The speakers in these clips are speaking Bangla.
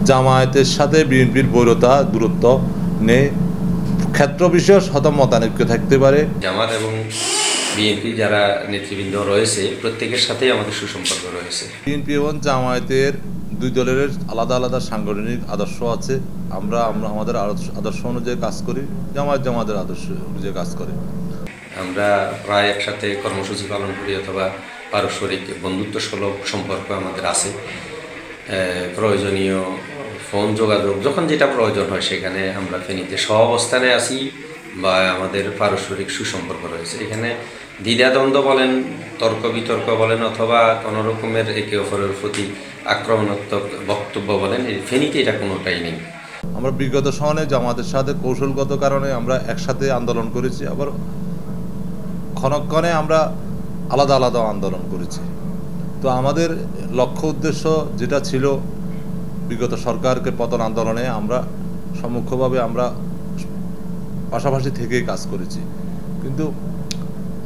জামায়াতের সাথে বিএনপির বৈরতা দূরত্ব নেই, ক্ষেত্র বিশেষ হয়তো মতানৈক্য থাকতে পারে। জামাত এবং বিএনপি যারা নেতৃবৃন্দ রয়েছে প্রত্যেকের সাথেই আমাদের সুসম্পর্ক রয়েছে। বিএনপি এবং জামায়াতের দুই দলের আলাদা আলাদা সাংগঠনিক আদর্শ আছে। আমরা আমাদের আদর্শ অনুযায়ী কাজ করি, জামায়াতের আদর্শ অনুযায়ী কাজ করে। আমরা প্রায় একসাথে কর্মসূচি পালন করি অথবা পারস্পরিক বন্ধুত্ব সুলভ সম্পর্ক আমাদের আছে। প্রয়োজনীয় ফোন যোগাযোগ যখন যেটা প্রয়োজন হয় সেখানে আমরা ফেনীতে সহাবস্থানে আছি বা আমাদের পারস্পরিক সুসম্পর্ক রয়েছে। এখানে দ্বিধাদ্বন্দ্ব বলেন, তর্ক বিতর্ক বলেন অথবা কোনো রকমের একে অপরের প্রতি আক্রমণাত্মক বক্তব্য বলেন, ফেনীতে এটা কোনোটাই নেই। আমরা বিগত সময়ে জামাতের সাথে কৌশলগত কারণে আমরা একসাথে আন্দোলন করেছি, আবার ক্ষণক্ষণে আমরা আলাদা আলাদা আন্দোলন করেছি। তো আমাদের লক্ষ্য উদ্দেশ্য যেটা ছিল বিগত সরকারকে পতন আন্দোলনে আমরা সম্মুখভাবে আমরা পাশাপাশি থেকেই কাজ করেছি, কিন্তু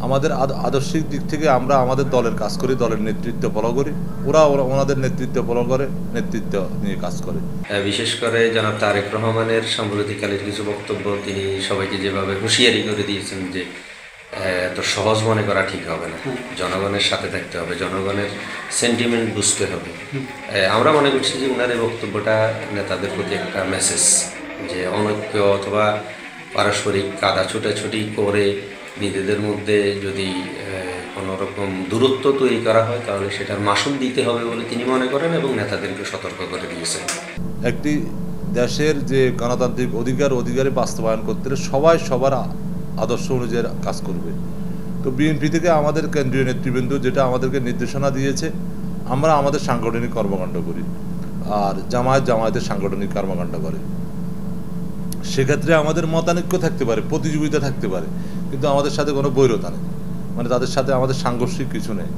আমাদের আদর্শিক দিক থেকে আমরা আমাদের দলের কাজ করি, দলের নেতৃত্ব ফলো করি, ওরা ওনাদের নেতৃত্ব ফলো করে, নেতৃত্ব নিয়ে কাজ করে। বিশেষ করে জনাব তারেক রহমানের সাম্প্রতিককালের কিছু বক্তব্য তিনি সবাইকে যেভাবে হুঁশিয়ারি করে দিয়েছেন যে এত সহজ মনে করা ঠিক হবে না, জনগণের সাথে থাকতে হবে, জনগণের সেন্টিমেন্ট বুঝতে হবে। আমরা মনে করছি যে ওনার এই বক্তব্যটা নেতাদের প্রতি একটা মেসেজ যে অনৈক্য অথবা পারস্পরিক কাদা ছুটাছুটি করে নিজেদের মধ্যে যদি কোনো রকম দূরত্ব তৈরি করা হয় তাহলে সেটার মাসুল দিতে হবে বলে তিনি মনে করেন এবং নেতাদেরকে সতর্ক করে দিয়েছেন। একটি দেশের যে গণতান্ত্রিক অধিকারে বাস্তবায়ন করতে সবাই সবার আদর্শ অনুযায়ী কাজ করবে। তো বিএনপি থেকে আমাদের কেন্দ্রীয় নেতৃবৃন্দ যেটা আমাদেরকে নির্দেশনা দিয়েছে, আমরা আমাদের সাংগঠনিক কর্মকাণ্ড করি, আর জামায়াতের সাংগঠনিক কর্মকাণ্ড করে। সেক্ষেত্রে আমাদের মতানৈক্য থাকতে পারে, প্রতিযোগিতা থাকতে পারে, কিন্তু আমাদের সাথে কোনো বৈরতা নেই, মানে তাদের সাথে আমাদের সাংঘর্ষিক কিছু নেই।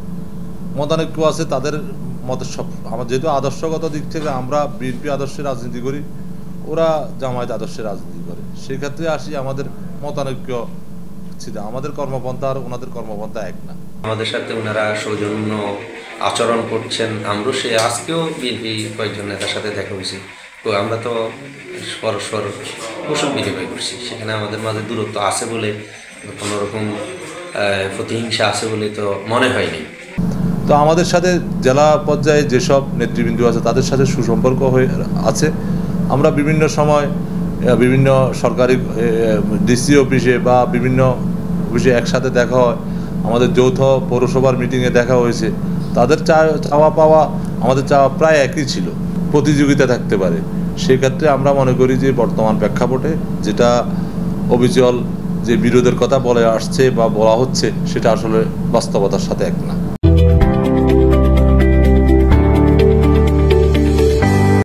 মতানৈক্য আছে তাদের মত সব, আমার যেহেতু আদর্শগত দিক থেকে আমরা বিএনপি আদর্শের রাজনীতি করি, ওরা জামায়াত আদর্শের রাজনীতি করে, সেক্ষেত্রে আসি আমাদের মতানৈক্য ছিল। আমাদের কর্মপন্থা আর ওনাদের কর্মপন্থা এক না। আমাদের সাথে ওনারা সৌজন্য আচরণ করছেন, আমরা সে আজকেও বিএনপি কয়েকজন নেতার সাথে দেখা হয়েছি, তো আমরা তো পরস্পর কুশল বিনিময় করছি, সেখানে আমাদের মাঝে দূরত্ব আছে বলে কোনো রকম প্রতিহিংসা আছে বলে তো মনে হয়নি। তো আমাদের সাথে জেলা পর্যায়ে যেসব নেতৃবৃন্দ আছে তাদের সাথে সুসম্পর্ক হয়ে আছে। আমরা বিভিন্ন সময় বিভিন্ন সরকারি ডিসি অফিসে বা বিভিন্ন অফিসে একসাথে দেখা হয়, আমাদের যৌথ পৌরসভার মিটিংয়ে দেখা হয়েছে। তাদের চাওয়া পাওয়া আমাদের চাওয়া প্রায় একই ছিল, প্রতিযোগিতা থাকতে পারে। সেক্ষেত্রে আমরা মনে করি যে বর্তমান প্রেক্ষাপটে যেটা অবিচল যে বিরোধের কথা বলে আসছে বা বলা হচ্ছে সেটা আসলে বাস্তবতার সাথে এক না।